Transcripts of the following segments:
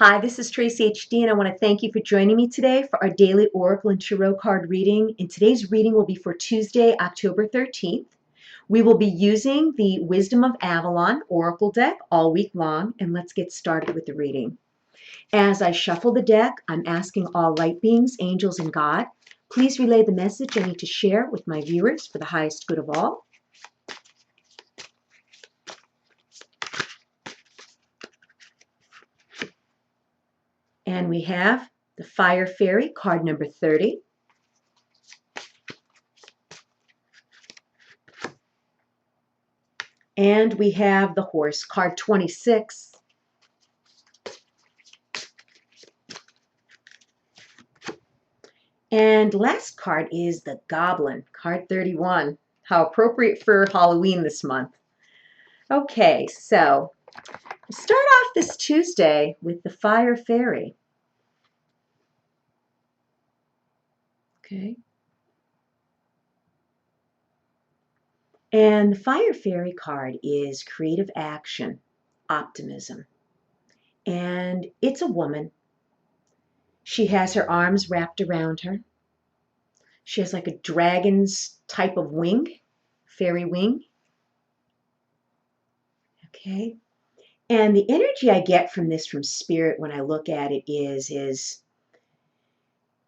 Hi, this is Tracy HD, and I want to thank you for joining me today for our daily Oracle and Tarot card reading. And today's reading will be for Tuesday, October 13th. We will be using the Wisdom of Avalon Oracle deck all week long, and let's get started with the reading. As I shuffle the deck, I'm asking all light beings, angels, and God, please relay the message I need to share with my viewers for the highest good of all. And we have the Fire Fairy, card number 30. And we have the Horse, card 26. And last card is the Goblin, card 31. How appropriate for Halloween this month. Okay, so we'll start off this Tuesday with the Fire Fairy. Okay. And the Fire Fairy card is creative action, optimism. And it's a woman. She has her arms wrapped around her. She has like a dragon's type of wing, fairy wing. Okay. And the energy I get from this from Spirit when I look at it is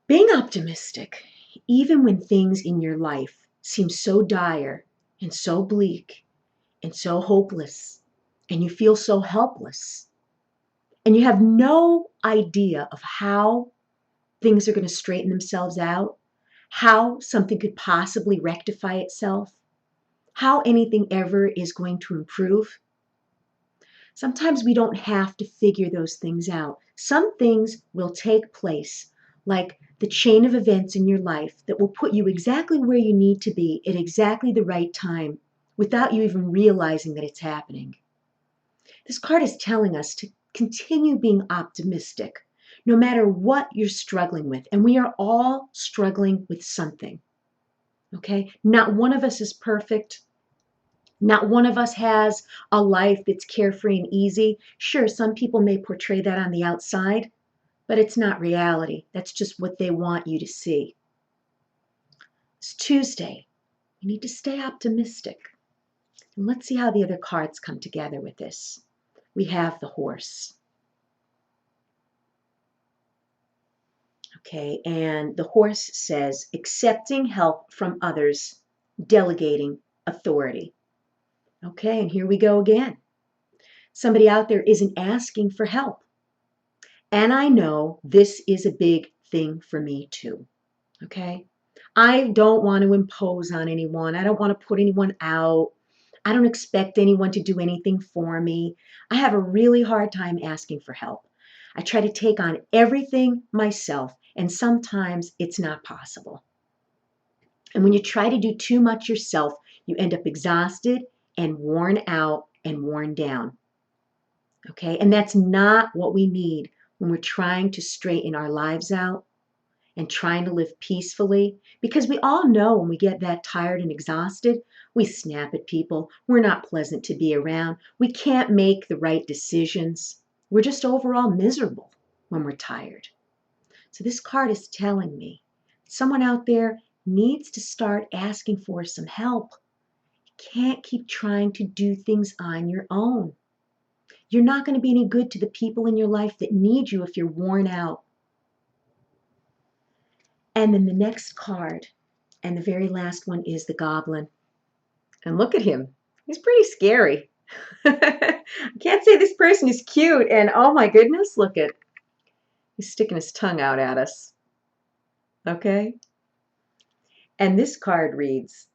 being optimistic, even when things in your life seem so dire and so bleak and so hopeless, and you feel so helpless, and you have no idea of how things are going to straighten themselves out, how something could possibly rectify itself, how anything ever is going to improve. Sometimes we don't have to figure those things out. Some things will take place, like the chain of events in your life that will put you exactly where you need to be at exactly the right time without you even realizing that it's happening. This card is telling us to continue being optimistic no matter what you're struggling with. And we are all struggling with something. Okay? Not one of us is perfect. Not one of us has a life that's carefree and easy. Sure, some people may portray that on the outside, but it's not reality. That's just what they want you to see. It's Tuesday. You need to stay optimistic. And let's see how the other cards come together with this. We have the Horse. Okay, and the Horse says accepting help from others, delegating authority. Okay, and here we go again. Somebody out there isn't asking for help. And I know this is a big thing for me too. Okay? I don't want to impose on anyone. I don't want to put anyone out. I don't expect anyone to do anything for me. I have a really hard time asking for help. I try to take on everything myself, and sometimes it's not possible. And when you try to do too much yourself, you end up exhausted and worn out and worn down. Okay? And that's not what we need when we're trying to straighten our lives out and trying to live peacefully, because we all know when we get that tired and exhausted, we snap at people. We're not pleasant to be around. We can't make the right decisions. We're just overall miserable when we're tired. So this card is telling me someone out there needs to start asking for some help. You can't keep trying to do things on your own. You're not going to be any good to the people in your life that need you if you're worn out. And then the next card, and the very last one, is the Goblin. And look at him. He's pretty scary. I can't say this person is cute. And oh my goodness, look at, he's sticking his tongue out at us. Okay? And this card reads,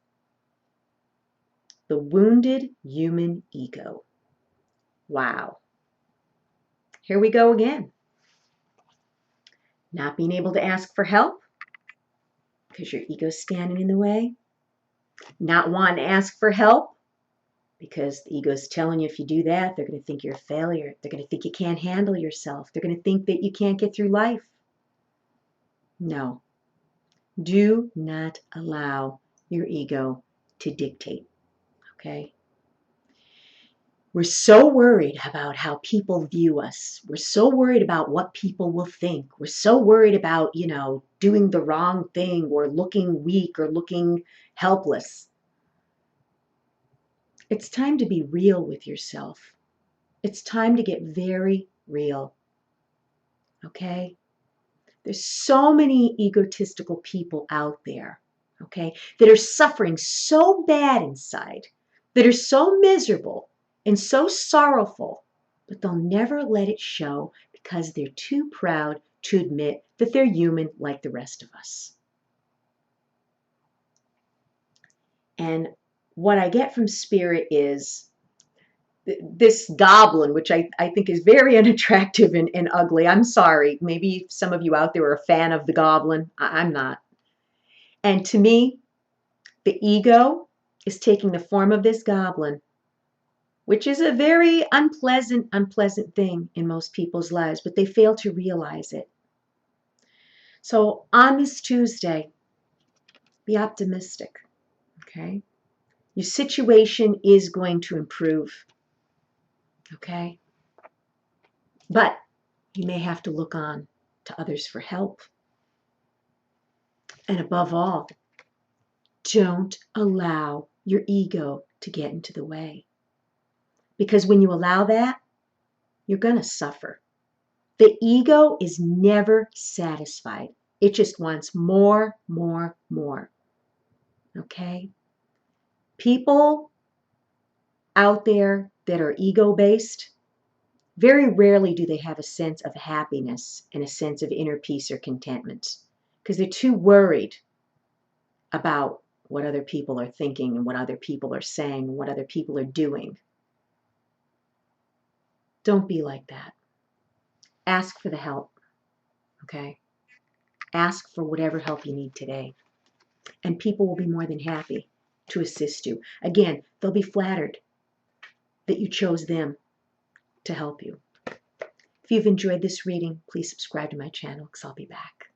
The Wounded Human Ego. Wow. Here we go again. Not being able to ask for help because your ego's standing in the way. Not wanting to ask for help because the ego's telling you if you do that, they're going to think you're a failure. They're going to think you can't handle yourself. They're going to think that you can't get through life. No. Do not allow your ego to dictate. Okay? We're so worried about how people view us. We're so worried about what people will think. We're so worried about, doing the wrong thing or looking weak or looking helpless. It's time to be real with yourself. It's time to get very real. Okay? There's so many egotistical people out there, okay, that are suffering so bad inside, that are so miserable and so sorrowful, but they'll never let it show because they're too proud to admit that they're human like the rest of us. And what I get from Spirit is this goblin, which I think is very unattractive and ugly. I'm sorry. Maybe some of you out there are a fan of the goblin. I'm not. And to me, the ego is taking the form of this goblin, which is a very unpleasant thing in most people's lives, but they fail to realize it. So on this Tuesday, be optimistic, okay? Your situation is going to improve, okay? But you may have to look on to others for help. And above all, don't allow your ego to get into the way. Because when you allow that, you're going to suffer. The ego is never satisfied. It just wants more, more, more. Okay? People out there that are ego-based, very rarely do they have a sense of happiness and a sense of inner peace or contentment because they're too worried about what other people are thinking and what other people are saying and what other people are doing. Don't be like that. Ask for the help, okay? Ask for whatever help you need today, and people will be more than happy to assist you. Again, they'll be flattered that you chose them to help you. If you've enjoyed this reading, please subscribe to my channel because I'll be back.